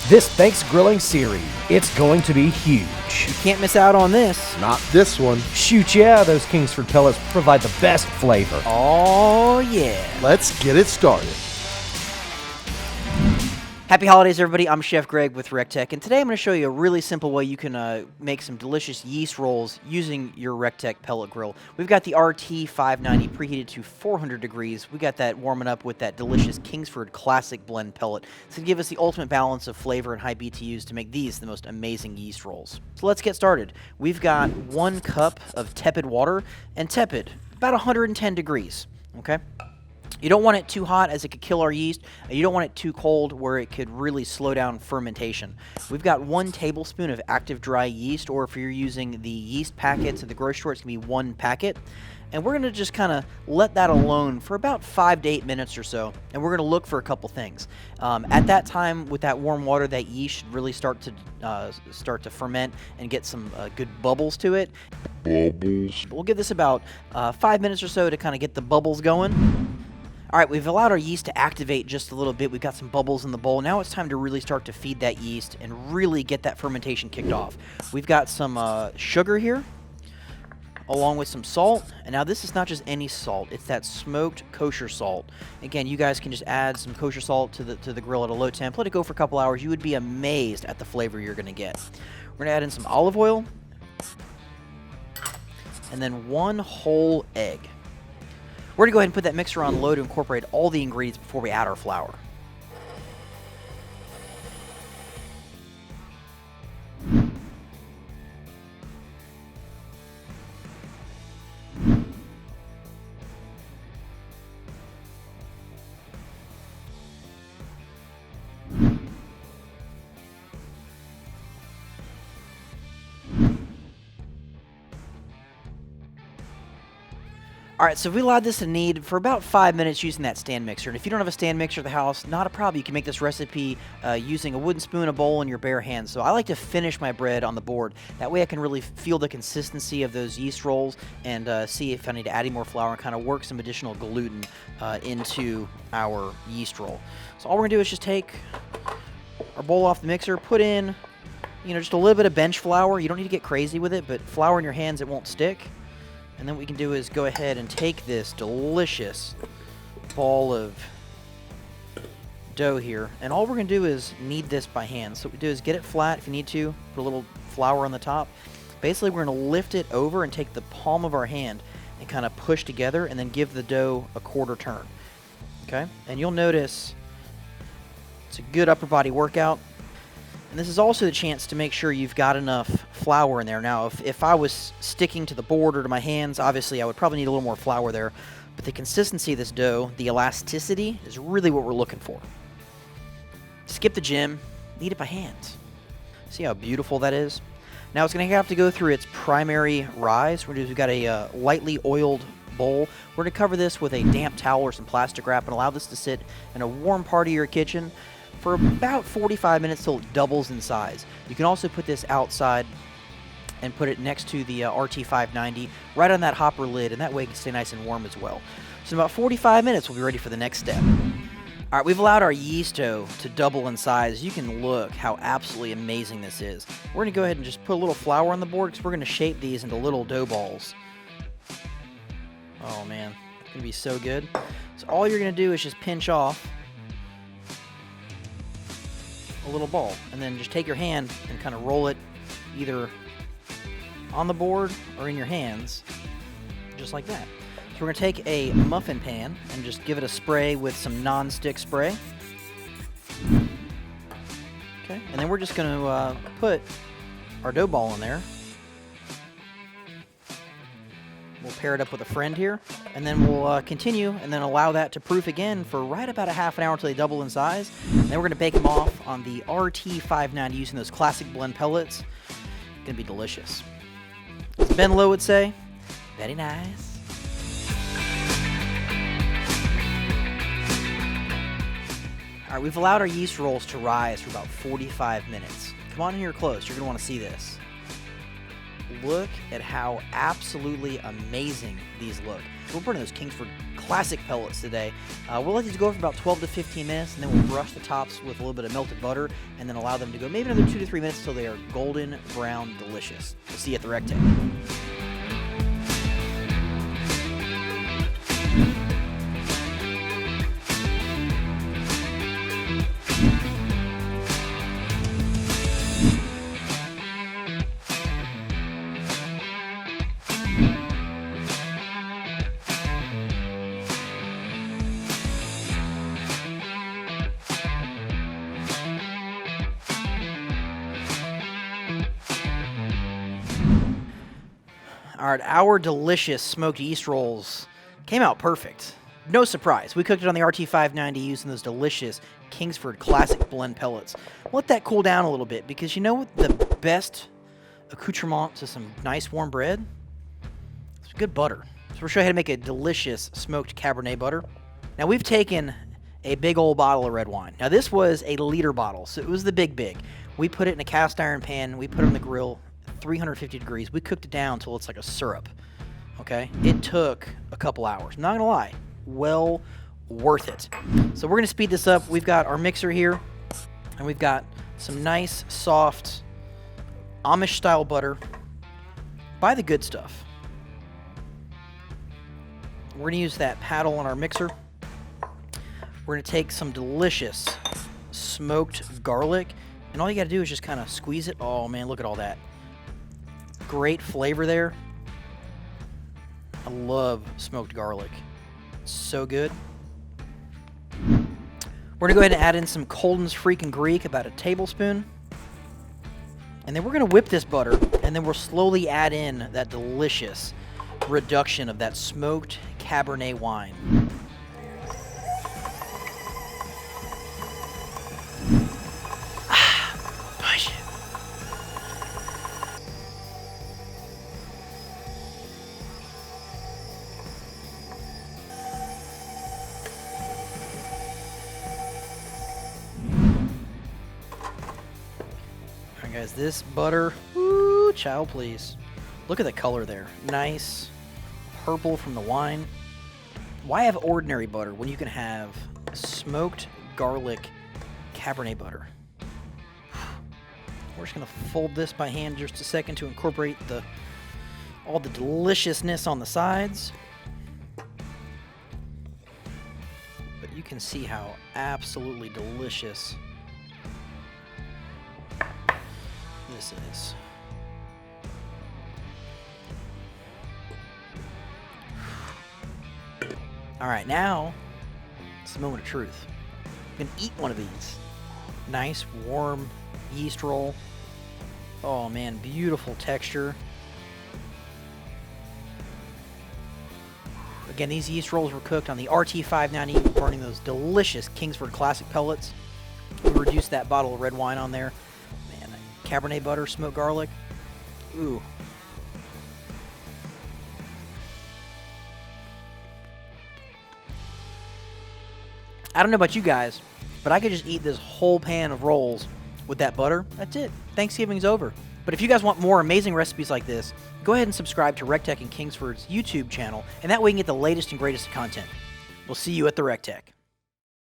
This Thanksgrilling series, it's going to be huge. You can't miss out on this. Not this one. Shoot, yeah, those Kingsford Pellets provide the best flavor. Oh, yeah. Let's get it started. Happy holidays, everybody. I'm Chef Greg with recteq, and today I'm going to show you a really simple way you can make some delicious yeast rolls using your recteq pellet grill. We've got the RT590 preheated to 400 degrees. We got that warming up with that delicious Kingsford Classic Blend pellet to give us the ultimate balance of flavor and high BTUs to make these the most amazing yeast rolls. So let's get started. We've got 1 cup of tepid water, and tepid, about 110 degrees, okay? You don't want it too hot as it could kill our yeast. You don't want it too cold where it could really slow down fermentation. We've got 1 tablespoon of active dry yeast, or if you're using the yeast packets at the grocery store, it's going to be 1 packet. And we're going to just kind of let that alone for about 5 to 8 minutes or so, and we're going to look for a couple things. At that time, with that warm water, that yeast should really start to ferment and get some good bubbles to it. We'll give this about 5 minutes or so to kind of get the bubbles going. All right, we've allowed our yeast to activate just a little bit. We've got some bubbles in the bowl. Now it's time to really start to feed that yeast and really get that fermentation kicked off. We've got some sugar here, along with some salt. And now this is not just any salt. It's that smoked kosher salt. Again, you guys can just add some kosher salt to the grill at a low temp. Let it go for a couple hours. You would be amazed at the flavor you're going to get. We're going to add in some olive oil. And then 1 whole egg. We're going to go ahead and put that mixer on low to incorporate all the ingredients before we add our flour. All right, so we allowed this to knead for about 5 minutes using that stand mixer. And if you don't have a stand mixer at the house, not a problem. You can make this recipe using a wooden spoon, a bowl, and your bare hands. So I like to finish my bread on the board. That way I can really feel the consistency of those yeast rolls and see if I need to add any more flour and kind of work some additional gluten into our yeast roll. So all we're going to do is just take our bowl off the mixer, put in, just a little bit of bench flour. You don't need to get crazy with it, but flour in your hands, it won't stick. And then what we can do is go ahead and take this delicious ball of dough here, and all we're going to do is knead this by hand. So what we do is get it flat if you need to, put a little flour on the top. Basically, we're going to lift it over and take the palm of our hand and kind of push together and then give the dough a quarter turn. Okay? And you'll notice it's a good upper body workout. And this is also the chance to make sure you've got enough flour in there. Now, if I was sticking to the board or to my hands, obviously I would probably need a little more flour there. But the consistency of this dough, the elasticity, is really what we're looking for. Skip the gym, knead it by hand. See how beautiful that is? Now it's going to have to go through its primary rise. We've got a lightly oiled bowl. We're going to cover this with a damp towel or some plastic wrap and allow this to sit in a warm part of your kitchen for about 45 minutes till it doubles in size. You can also put this outside and put it next to the RT590 right on that hopper lid, and that way it can stay nice and warm as well. So in about 45 minutes, we'll be ready for the next step. All right, we've allowed our yeast dough to double in size. You can look how absolutely amazing this is. We're going to go ahead and just put a little flour on the board because we're going to shape these into little dough balls. Oh man, it's going to be so good. So all you're going to do is just pinch off a little ball, and then just take your hand and kind of roll it either on the board or in your hands, just like that. So we're going to take a muffin pan and just give it a spray with some non-stick spray. Okay, and then we're just going to put our dough ball in there. We'll pair it up with a friend here, and then we'll continue and then allow that to proof again for right about a half an hour until they double in size. And then we're going to bake them off on the RT590 using those classic blend pellets. Going to be delicious. As Ben Lowe would say, very nice. All right, we've allowed our yeast rolls to rise for about 45 minutes. Come on in here close. You're going to want to see this. look at how absolutely amazing these look. We're burning those Kingsford Classic Pellets today. We'll let these go for about 12 to 15 minutes, and then we'll brush the tops with a little bit of melted butter, and then allow them to go maybe another 2 to 3 minutes until they are golden brown delicious. We'll see you at the recteq. All right, our delicious smoked yeast rolls came out perfect. No surprise. We cooked it on the RT590 using those delicious Kingsford Classic Blend pellets. Let that cool down a little bit, because you know what the best accoutrement to some nice warm bread? It's good butter. So we're showing you how to make a delicious smoked Cabernet butter. Now we've taken a big old bottle of red wine. Now this was a liter bottle, so it was the big. We put it in a cast iron pan. We put it on the grill. 350 degrees. We cooked it down until it's like a syrup. Okay? It took a couple hours. I'm not gonna lie. Well worth it. So we're gonna speed this up. We've got our mixer here, and we've got some nice, soft, Amish style butter. Buy the good stuff. We're gonna use that paddle on our mixer. We're gonna take some delicious smoked garlic, and all you gotta do is just kind of squeeze it. Oh man, look at all that. Great flavor there. I love smoked garlic. It's so good. We're gonna go ahead and add in some Colden's freaking Greek, about a tablespoon. And then we're gonna whip this butter, and then we'll slowly add in that delicious reduction of that smoked Cabernet wine. Push it. Alright guys, this butter, woo, child please. Look at the color there. Nice purple from the wine. Why have ordinary butter when you can have smoked garlic Cabernet butter? We're just gonna fold this by hand just a second to incorporate all the deliciousness on the sides. But you can see how absolutely delicious this is. All right, now it's the moment of truth. I'm gonna eat one of these. Nice, warm yeast roll. Oh man, beautiful texture. Again, these yeast rolls were cooked on the RT590, burning those delicious Kingsford Classic Pellets. We reduced that bottle of red wine on there. Man, that Cabernet butter, smoked garlic. Ooh. I don't know about you guys, but I could just eat this whole pan of rolls with that butter. That's it. Thanksgiving's over. But if you guys want more amazing recipes like this, go ahead and subscribe to recteq and Kingsford's YouTube channel, and that way you can get the latest and greatest content. We'll see you at the recteq.